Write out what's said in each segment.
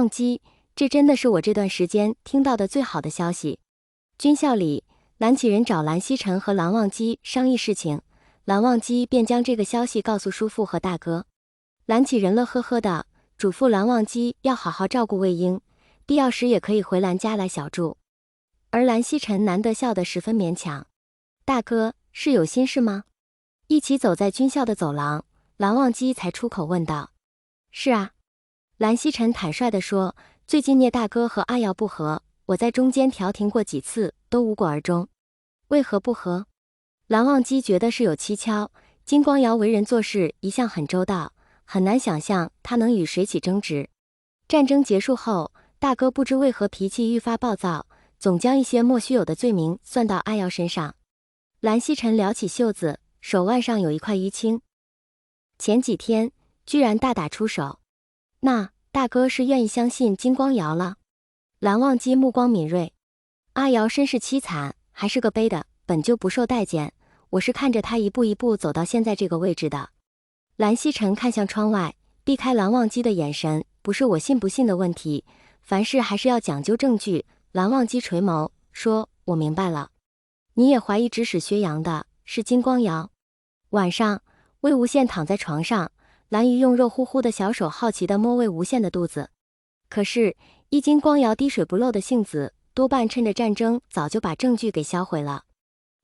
忘机，这真的是我这段时间听到的最好的消息。军校里，蓝启仁找蓝曦臣和蓝忘机商议事情，蓝忘机便将这个消息告诉叔父和大哥。蓝启仁乐呵呵的，嘱咐蓝忘机要好好照顾魏婴，必要时也可以回蓝家来小住。而蓝曦臣难得笑得十分勉强。大哥，是有心事吗？一起走在军校的走廊，蓝忘机才出口问道。是啊，蓝曦臣坦率地说，最近聂大哥和阿瑶不和，我在中间调停过几次，都无果而终。为何不和？蓝忘机觉得是有蹊跷，金光瑶为人做事一向很周到，很难想象他能与谁起争执。战争结束后，大哥不知为何脾气愈发暴躁，总将一些莫须有的罪名算到阿瑶身上。蓝曦臣撩起袖子，手腕上有一块淤青。前几天居然大打出手，那大哥是愿意相信金光瑶了？蓝忘机目光敏锐，阿瑶身世凄惨，还是个背的，本就不受待见，我是看着他一步一步走到现在这个位置的。蓝曦臣看向窗外，避开蓝忘机的眼神，不是我信不信的问题，凡事还是要讲究证据。蓝忘机垂眸说，我明白了，你也怀疑指使薛洋的是金光瑶。晚上，魏无羡躺在床上，蓝鱼用肉乎乎的小手好奇地摸魏无羡的肚子。可是，依金光瑶滴水不漏的性子，多半趁着战争早就把证据给销毁了。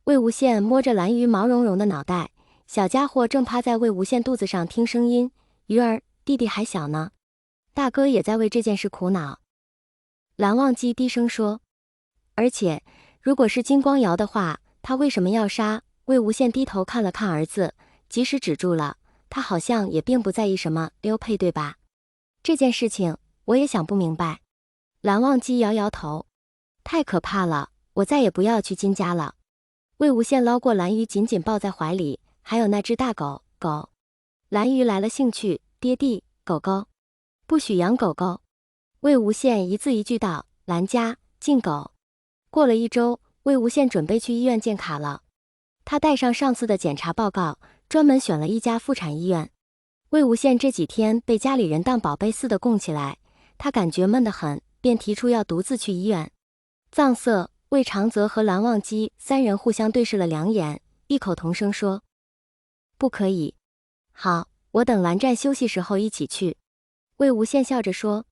魏无羡摸着蓝鱼毛茸茸的脑袋，小家伙正趴在魏无羡肚子上听声音。鱼儿，弟弟还小呢，大哥也在为这件事苦恼。蓝忘机低声说，而且如果是金光瑶的话，他为什么要杀？魏无羡低头看了看儿子，即使止住了，他好像也并不在意什么溜配，对吧？这件事情我也想不明白。蓝忘机摇摇头，太可怕了，我再也不要去金家了。魏无羡捞过蓝鱼，紧紧抱在怀里，还有那只大狗。蓝鱼来了兴趣，爹地，狗狗，不许养狗狗。魏无羡一字一句道，蓝家禁狗。过了1周，魏无羡准备去医院建卡了。他带上上次的检查报告，专门选了一家妇产医院。魏无羡这几天被家里人当宝贝似的供起来，他感觉闷得很，便提出要独自去医院。藏色、魏长泽和蓝忘机3人互相对视了2眼，异口同声说，不可以。好，我等蓝战休息时候一起去。魏无羡笑着说。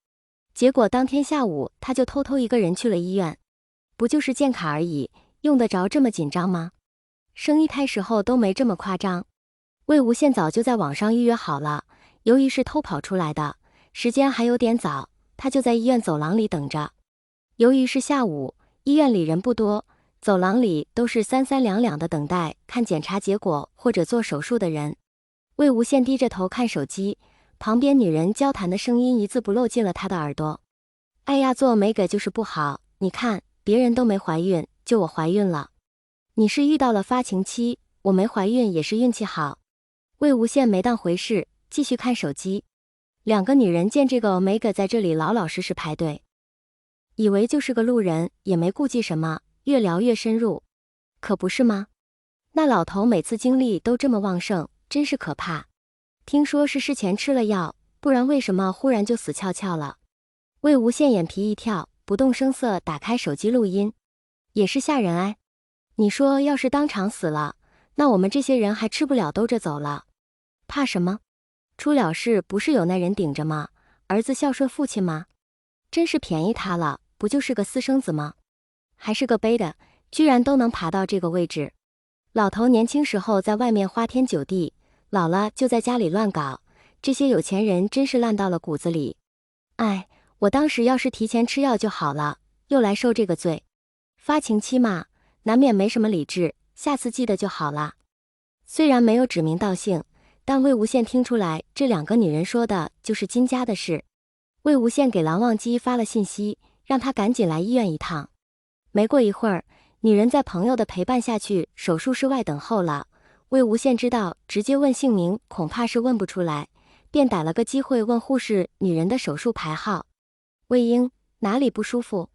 结果当天下午，他就偷偷一个人去了医院。不就是建卡而已，用得着这么紧张吗？生1胎时候都没这么夸张。魏无羡早就在网上预约好了，由于是偷跑出来的，时间还有点早，他就在医院走廊里等着。由于是下午，医院里人不多，走廊里都是三三两两的等待看检查结果或者做手术的人。魏无羡低着头看手机，旁边女人交谈的声音一字不漏进了他的耳朵。哎呀，做美给就是不好，你看别人都没怀孕，就我怀孕了。你是遇到了发情期，我没怀孕也是运气好。魏无羡没当回事，继续看手机。2个女人见这个 Omega 在这里老老实实排队，以为就是个路人，也没顾忌什么，越聊越深入。可不是吗？那老头每次精力都这么旺盛，真是可怕。听说是事前吃了药，不然为什么忽然就死翘翘了？魏无羡眼皮一跳，不动声色打开手机录音。也是吓人哎。你说要是当场死了，那我们这些人还吃不了兜着走了。怕什么？出了事不是有那人顶着吗？儿子孝顺父亲吗？真是便宜他了，不就是个私生子吗？还是个背的，居然都能爬到这个位置。老头年轻时候在外面花天酒地，老了就在家里乱搞，这些有钱人真是烂到了骨子里。哎，我当时要是提前吃药就好了，又来受这个罪。发情期嘛，难免没什么理智，下次记得就好了。虽然没有指名道姓，但魏无羡听出来这2个女人说的就是金家的事。魏无羡给蓝忘机发了信息，让他赶紧来医院一趟。没过一会儿，女人在朋友的陪伴下去手术室外等候了。魏无羡知道直接问姓名恐怕是问不出来，便逮了个机会问护士女人的手术牌号。魏婴，哪里不舒服？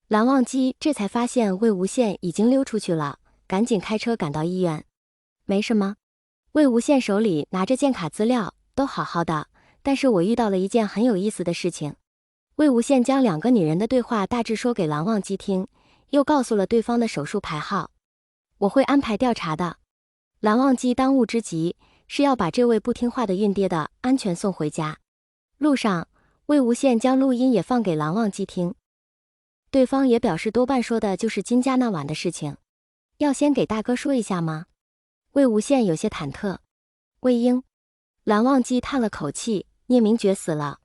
蓝忘机这才发现魏无羡已经溜出去了，赶紧开车赶到医院。没什么。魏无羡手里拿着建卡资料，都好好的，但是我遇到了一件很有意思的事情。魏无羡将两个女人的对话大致说给蓝忘机听，又告诉了对方的手术牌号。我会安排调查的。蓝忘机当务之急是要把这位不听话的孕爹的安全送回家。路上，魏无羡将录音也放给蓝忘机听，对方也表示多半说的就是金家那晚的事情。要先给大哥说一下吗？魏无羡有些忐忑。魏婴，蓝忘机叹了口气，聂明觉死了，